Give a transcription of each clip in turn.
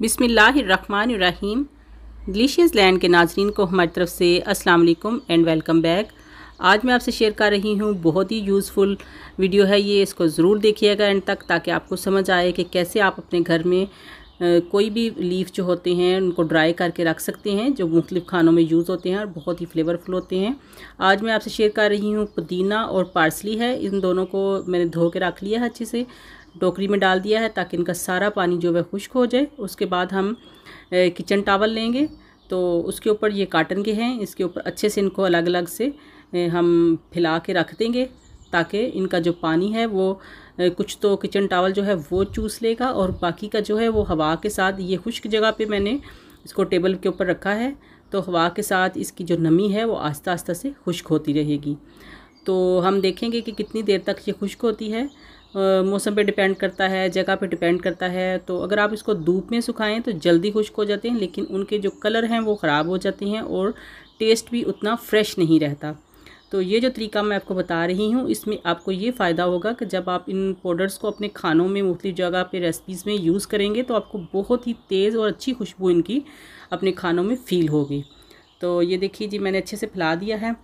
बिस्मिल्लाहिर्रहमानिर्रहीम। Delicious land के नाजरीन को हमारी तरफ से अस्सलाम वालेकुम एंड वेलकम बैक। आज मैं आपसे शेयर कर रही हूँ, बहुत ही यूज़फुल वीडियो है ये, इसको ज़रूर देखिएगा एंड तक, ताकि आपको समझ आए कि कैसे आप अपने घर में कोई भी लीफ जो होते हैं उनको ड्राई करके रख सकते हैं, जो मुख्तलिफ़ खानों में यूज़ होते हैं और बहुत ही फ्लेवरफुल होते हैं। आज मैं आपसे शेयर कर रही हूँ पुदीना और पार्सली है, इन दोनों को मैंने धो के रख लिया है, अच्छे से टोकरी में डाल दिया है ताकि इनका सारा पानी जो है खुश्क हो जाए। उसके बाद हम किचन टॉवल लेंगे, तो उसके ऊपर ये काटन के हैं, इसके ऊपर अच्छे से इनको अलग अलग से हम फैला के रख देंगे ताकि इनका जो पानी है वो कुछ तो किचन टॉवल जो है वो चूस लेगा और बाकी का जो है वो हवा के साथ, ये खुश्क जगह पे मैंने इसको टेबल के ऊपर रखा है, तो हवा के साथ इसकी जो नमी है वो आस्ता आस्ता से खुश्क होती रहेगी। तो हम देखेंगे कि कितनी देर तक ये खुश्क होती है। मौसम पे डिपेंड करता है, जगह पे डिपेंड करता है। तो अगर आप इसको धूप में सुखाएं तो जल्दी खुश्क हो जाते हैं, लेकिन उनके जो कलर हैं वो ख़राब हो जाते हैं और टेस्ट भी उतना फ्रेश नहीं रहता। तो ये जो तरीका मैं आपको बता रही हूँ, इसमें आपको ये फ़ायदा होगा कि जब आप इन पाउडर्स को अपने खानों में मुख्तलिफ़ जगह पे रेसिपीज़ में यूज़ करेंगे तो आपको बहुत ही तेज़ और अच्छी खुशबू इनकी अपने खानों में फ़ील होगी। तो ये देखिए जी, मैंने अच्छे से फैला दिया है।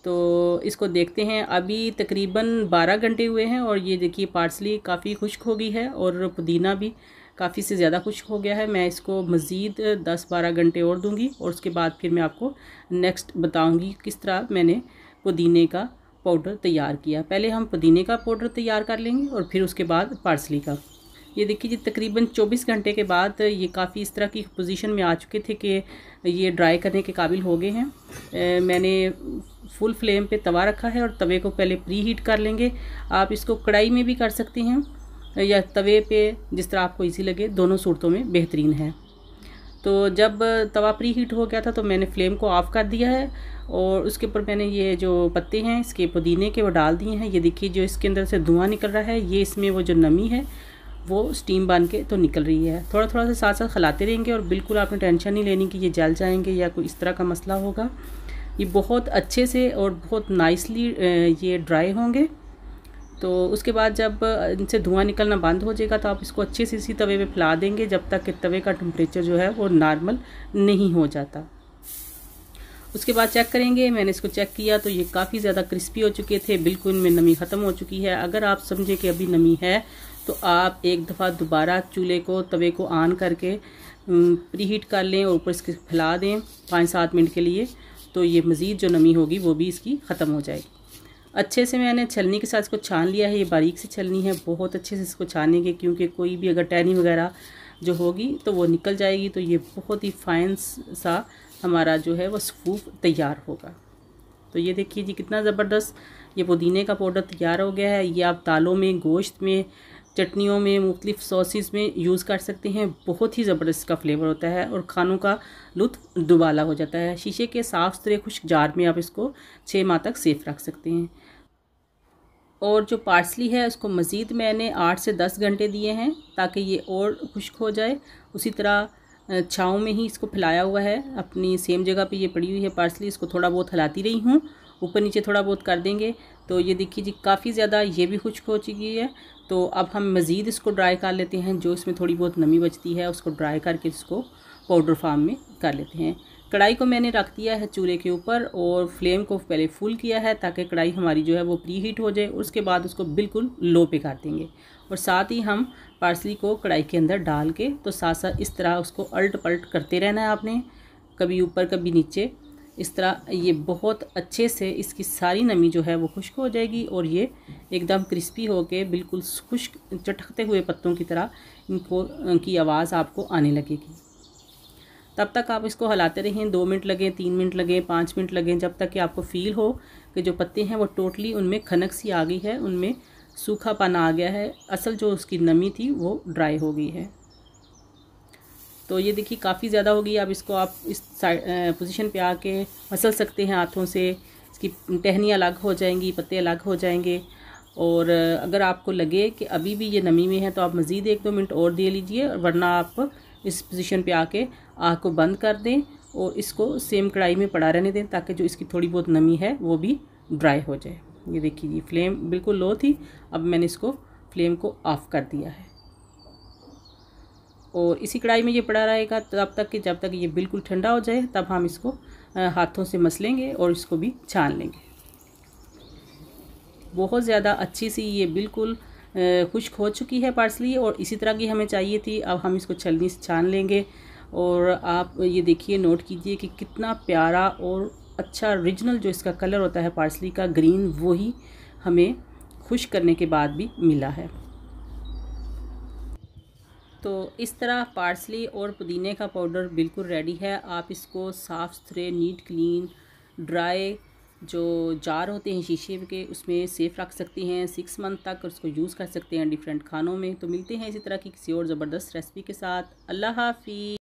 तो इसको देखते हैं, अभी तकरीबन 12 घंटे हुए हैं और ये देखिए पार्सली काफ़ी खुश्क हो गई है और पुदीना भी काफ़ी से ज़्यादा खुश्क हो गया है। मैं इसको मज़ीद 10-12 घंटे और दूंगी और उसके बाद फिर मैं आपको नेक्स्ट बताऊंगी किस तरह मैंने पुदीने का पाउडर तैयार किया। पहले हम पुदीने का पाउडर तैयार कर लेंगे और फिर उसके बाद पार्सली का। ये देखिए जी, तकरीबन 24 घंटे के बाद ये काफ़ी इस तरह की पोजीशन में आ चुके थे कि ये ड्राई करने के काबिल हो गए हैं। मैंने फुल फ्लेम पे तवा रखा है और तवे को पहले प्री हीट कर लेंगे। आप इसको कढ़ाई में भी कर सकते हैं या तवे पे, जिस तरह आपको इजी लगे, दोनों सूरतों में बेहतरीन है। तो जब तवा प्री हीट हो गया था तो मैंने फ्लेम को ऑफ़ कर दिया है और उसके ऊपर मैंने ये जो पत्ते हैं इसके पुदीने के वो डाल दिए हैं। ये देखिए, जो इसके अंदर से धुआं निकल रहा है, ये इसमें वो जो नमी है वो स्टीम बन के तो निकल रही है। थोड़ा थोड़ा से साथ साथ खिलाते रहेंगे और बिल्कुल आपने टेंशन नहीं लेनी कि ये जल जाएंगे या कोई इस तरह का मसला होगा। ये बहुत अच्छे से और बहुत नाइसली ये ड्राई होंगे। तो उसके बाद जब इनसे धुआं निकलना बंद हो जाएगा तो आप इसको अच्छे से इसी तवे पे फैला देंगे जब तक कि तवे का टेम्परेचर जो है वो नॉर्मल नहीं हो जाता। उसके बाद चेक करेंगे, मैंने इसको चेक किया तो ये काफ़ी ज़्यादा क्रिस्पी हो चुके थे, बिल्कुल इनमें नमी ख़त्म हो चुकी है। अगर आप समझें कि अभी नमी है तो आप एक दफ़ा दोबारा चूल्हे को, तवे को ऑन करके प्री हीट कर लें और ऊपर इसके फैला दें 5-7 मिनट के लिए, तो ये मज़ीद जो नमी होगी वो भी इसकी ख़त्म हो जाएगी। अच्छे से मैंने छलनी के साथ इसको छान लिया है। ये बारीक से छलनी है, बहुत अच्छे से इसको छानेंगे क्योंकि कोई भी अगर टहनी वगैरह जो होगी तो वो निकल जाएगी। तो ये बहुत ही फाइन सा हमारा जो है वो सूप तैयार होगा। तो ये देखिए जी, कितना ज़बरदस्त ये पुदीने का पाउडर तैयार हो गया है। ये आप दालों में, गोश्त में, चटनियों में, मुख्तलिफ़ सॉसेस में यूज़ कर सकते हैं। बहुत ही ज़बरदस्त इसका फ्लेवर होता है और खानों का लुत्फ़ दुबाला हो जाता है। शीशे के साफ़ सुथरे खुश्क जार में आप इसको 6 माह तक सेफ़ रख सकते हैं। और जो पार्सली है उसको मज़ीद मैंने 8 से 10 घंटे दिए हैं ताकि ये और खुश्क हो जाए। उसी तरह छाँव में ही इसको फैलाया हुआ है, अपनी सेम जगह पे ये पड़ी हुई है पार्सली। इसको थोड़ा बहुत हिलाती रही हूँ, ऊपर नीचे थोड़ा बहुत कर देंगे। तो ये देखिए जी, काफ़ी ज़्यादा ये भी खुश्क हो चुकी है। तो अब हम मज़ीद इसको ड्राई कर लेते हैं, जो इसमें थोड़ी बहुत नमी बचती है उसको ड्राई करके इसको पाउडर फार्म में कर लेते हैं। कढ़ाई को मैंने रख दिया है चूल्हे के ऊपर और फ्लेम को पहले फुल किया है ताकि कढ़ाई हमारी जो है वो प्री हीट हो जाए। उसके बाद उसको बिल्कुल लो पे कर देंगे और साथ ही हम पार्सली को कढ़ाई के अंदर डाल के, तो साथ साथ इस तरह उसको अल्ट पलट करते रहना है आपने, कभी ऊपर कभी नीचे, इस तरह। ये बहुत अच्छे से इसकी सारी नमी जो है वो खुश्क हो जाएगी और ये एकदम क्रिस्पी होके बिल्कुल खुश्क चटकते हुए पत्तों की तरह की आवाज़ आपको आने लगेगी। तब तक आप इसको हिलाते रहें, 2 मिनट लगें, 3 मिनट लगें, 5 मिनट लगें, जब तक कि आपको फ़ील हो कि जो पत्ते हैं वो टोटली उनमें खनक सी आ गई है, उनमें सूखापन आ गया है, असल जो उसकी नमी थी वो ड्राई हो गई है। तो ये देखिए काफ़ी ज़्यादा होगी। अब इसको आप इस पोजीशन पे आके मसल सकते हैं हाथों से, इसकी टहनियाँ अलग हो जाएंगी, पत्ते अलग हो जाएंगे। और अगर आपको लगे कि अभी भी ये नमी में है तो आप मज़ीद 1-2 मिनट और दे लीजिए, वरना आप इस पोजीशन पे आके आग को बंद कर दें और इसको सेम कढ़ाई में पड़ा रहने दें ताकि जो इसकी थोड़ी बहुत नमी है वो भी ड्राई हो जाए। ये देखिए जी, फ्लेम बिल्कुल लो थी, अब मैंने इसको फ्लेम को ऑफ़ कर दिया है। और इसी कढ़ाई में ये पड़ा रहेगा तब तक कि जब तक ये बिल्कुल ठंडा हो जाए, तब हम इसको हाथों से मसलेंगे और इसको भी छान लेंगे। बहुत ज़्यादा अच्छी सी ये बिल्कुल खुश्क हो चुकी है पार्सली, और इसी तरह की हमें चाहिए थी। अब हम इसको छलनी से छान लेंगे और आप ये देखिए, नोट कीजिए कि कितना प्यारा और अच्छा ओरिजिनल जो इसका कलर होता है पार्सली का ग्रीन, वही हमें खुश्क करने के बाद भी मिला है। तो इस तरह पार्सली और पुदीने का पाउडर बिल्कुल रेडी है। आप इसको साफ़ सुथरे नीट क्लीन ड्राई जो जार होते हैं शीशे के, उसमें सेफ़ रख सकती हैं 6 मंथ तक, उसको यूज़ कर सकते हैं डिफरेंट खानों में। तो मिलते हैं इसी तरह की किसी और ज़बरदस्त रेसिपी के साथ। अल्लाह हाफ़िज़।